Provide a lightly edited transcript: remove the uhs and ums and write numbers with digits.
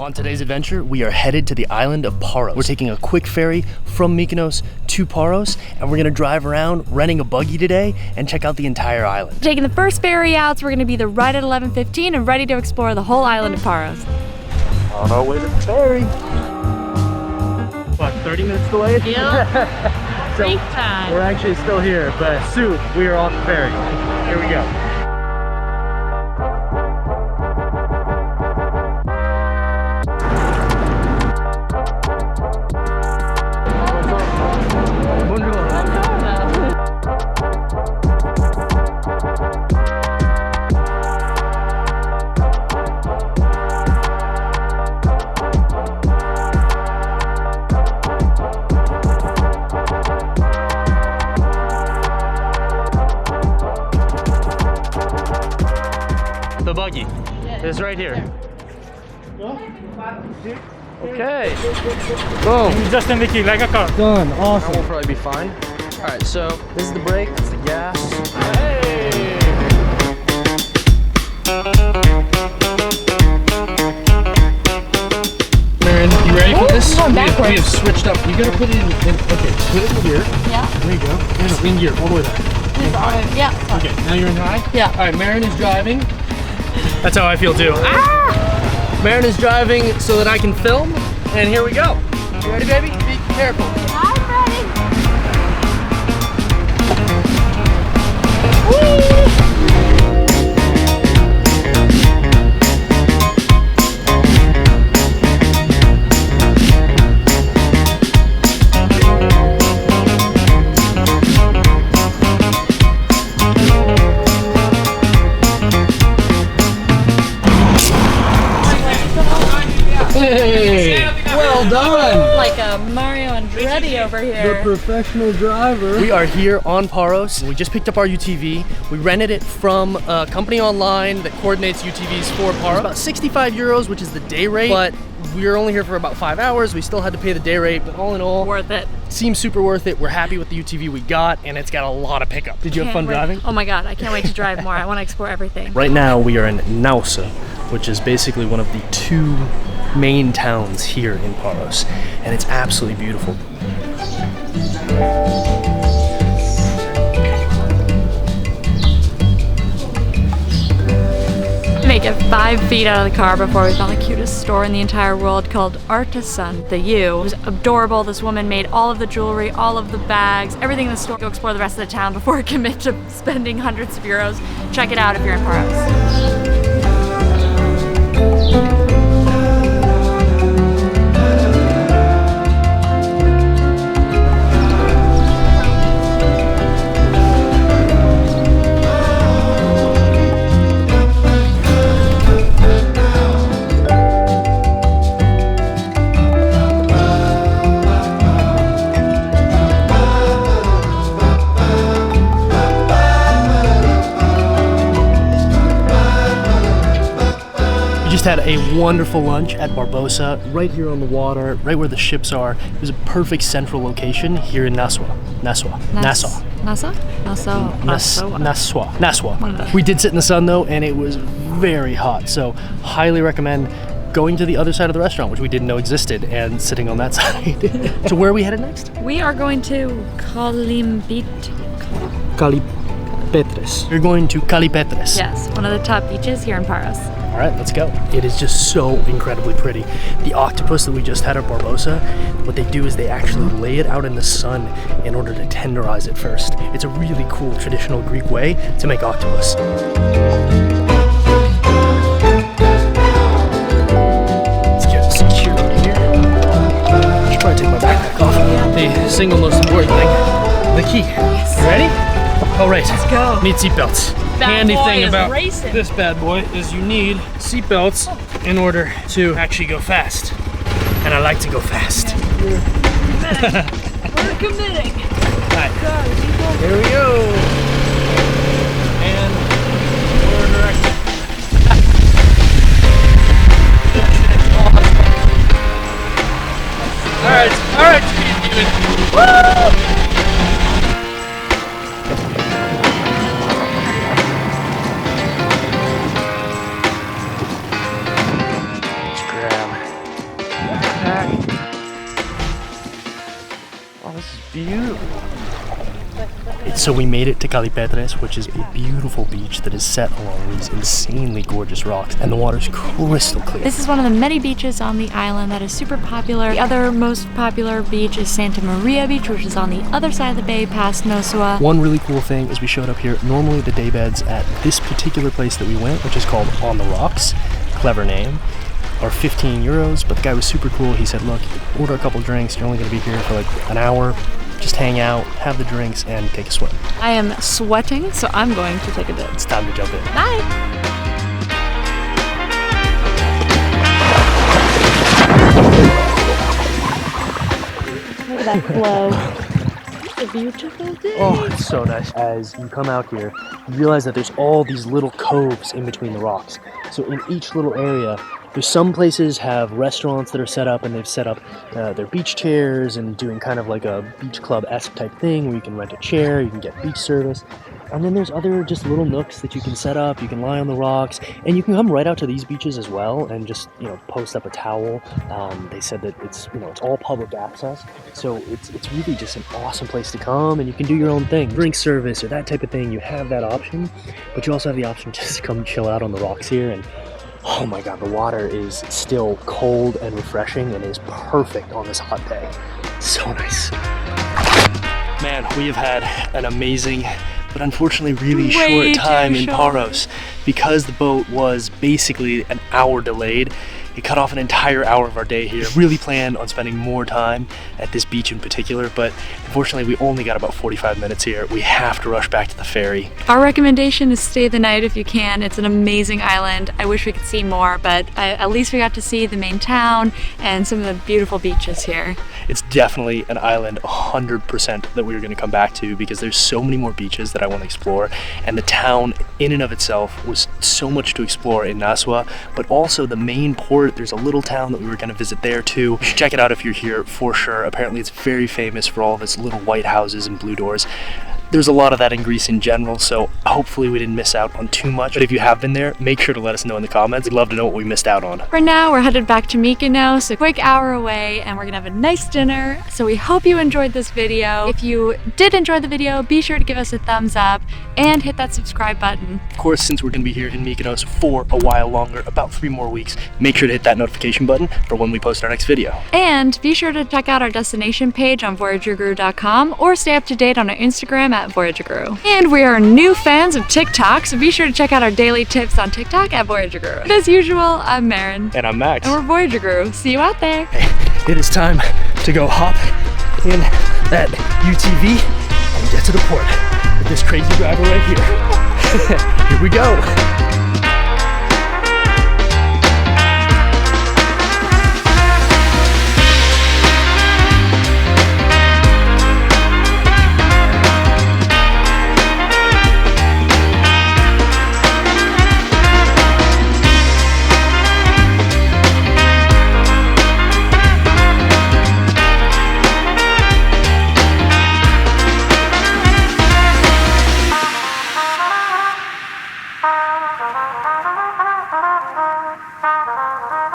On today's adventure, we are headed to the island of Paros. We're taking a quick ferry from Mykonos to Paros, and we're gonna drive around renting a buggy today and check out the entire island. Taking the first ferry out, so we're gonna be there right at 11:15 and ready to explore the whole island of Paros. On our way to the ferry. What, 30 minutes delayed? Yep. So time. we're actually still here, but soon we are on the ferry. Here we go. The buggy is right here. Okay. Boom. Just in the key, like a car. Done. Awesome. That will probably be fine. All right, so this is the brake, that's the gas. Hey! Marin, you ready for this? We have switched up. You gotta put it in, okay, put it in gear. Yeah. There you go. No, in gear, all the way back. Yeah. Okay, now you're in high? Yeah. All right, Marin is driving. That's how I feel too. Ah! Marin is driving so that I can film, and here we go. You ready, baby? Be careful. I'm ready. Hey, well done. Like a Mario Andretti over here. The professional driver. We are here on Paros. We just picked up our UTV. We rented it from a company online that coordinates UTVs for Paros. About 65 euros, which is the day rate, but we were only here for about 5 hours. We still had to pay the day rate, but all in all, Worth it. Seems super worth it. We're happy with the UTV we got, and it's got a lot of pickup. Did you have fun driving? Oh my God, I can't wait to drive more. I want to explore everything. Right now we are in Naoussa, which is basically one of the two main towns here in Paros, and it's absolutely beautiful. Make it 5 feet out of the car before we found the cutest store in the entire world called Artisan, the U. It was adorable. This woman made all of the jewelry, all of the bags, everything in the store. Go explore the rest of the town before we commit to spending hundreds of euros. Check it out if you're in Paros. Had a wonderful lunch at Barbosa, right here on the water, right where the ships are. It was a perfect central location here in Nassau. We did sit in the sun though, and it was very hot, so highly recommend going to the other side of the restaurant, which we didn't know existed, and sitting on that side. So where are we headed next? We are going to Kalimpit. Kalipetres. You're going to Kalipetres. Yes, one of the top beaches here in Paros. All right, let's go. It is just so incredibly pretty. The octopus that we just had at Barbosa, what they do is they actually lay it out in the sun in order to tenderize it first. It's a really cool traditional Greek way to make octopus. Let's get security here. I should probably take my backpack off. The single most important thing, the key. Yes. You ready? All right. Let's go. Need seatbelts. Handy thing about this bad boy is you need seatbelts in order to actually go fast. And I like to go fast. We're committing. All right. Here we go. And forward direction. All right, speed demon. Woo! Grab. So we made it to Kalimpit, which is a beautiful beach that is set along these insanely gorgeous rocks, and the water's crystal clear. This is one of the many beaches on the island that is super popular. The other most popular beach is Santa Maria Beach, which is on the other side of the bay past Naoussa. One really cool thing is we showed up here. Normally the day beds at this particular place that we went, which is called On the Rocks, clever name, are 15 euros, but the guy was super cool. He said, look, order a couple drinks, you're only gonna be here for like an hour, just hang out, have the drinks, and take a swim. I am sweating, so I'm going to take a dip. It's time to jump in. Bye! Look at that flow. It's a beautiful day. Oh, it's so nice. As you come out here, you realize that there's all these little coves in between the rocks. So in each little area, there's some places have restaurants that are set up, and they've set up their beach chairs and doing kind of like a beach club-esque type thing where you can rent a chair, you can get beach service. And then there's other just little nooks that you can set up, you can lie on the rocks, and you can come right out to these beaches as well and just, you know, post up a towel. They said that it's, you know, it's all public access, so it's really just an awesome place to come, and you can do your own thing. Drink service or that type of thing, you have that option, but you also have the option just to come chill out on the rocks here. And oh my god, the water is still cold and refreshing and is perfect on this hot day. So nice. Man, we have had an amazing, but unfortunately really short time in Paros. Because the boat was basically an hour delayed, it cut off an entire hour of our day here. Really planned on spending more time at this beach in particular, but unfortunately we only got about 45 minutes here. We have to rush back to the ferry. Our recommendation is stay the night if you can. It's an amazing island. I wish we could see more, but at least we got to see the main town and some of the beautiful beaches here. It's definitely an island 100% that we're gonna come back to, because there's so many more beaches that I want to explore, and the town in and of itself was so much to explore in Naoussa, but also the main port. There's a little town that we were going to visit there too. You should check it out if you're here for sure. Apparently it's very famous for all of its little white houses and blue doors. There's a lot of that in Greece in general, so hopefully we didn't miss out on too much. But if you have been there, make sure to let us know in the comments. We'd love to know what we missed out on. For now, we're headed back to Mykonos, a quick hour away, and we're gonna have a nice dinner. So we hope you enjoyed this video. If you did enjoy the video, be sure to give us a thumbs up and hit that subscribe button. Of course, since we're gonna be here in Mykonos for a while longer, about 3 more weeks, make sure to hit that notification button for when we post our next video. And be sure to check out our destination page on voyagerguru.com or stay up to date on our Instagram at voyagerguru. And we are new fans of TikTok, so be sure to check out our daily tips on TikTok at Voyager Guru. And as usual, I'm Marin. And I'm Max. And we're Voyager Guru. See you out there. Hey, it is time to go hop in that UTV and get to the port with this crazy driver right here. Here we go.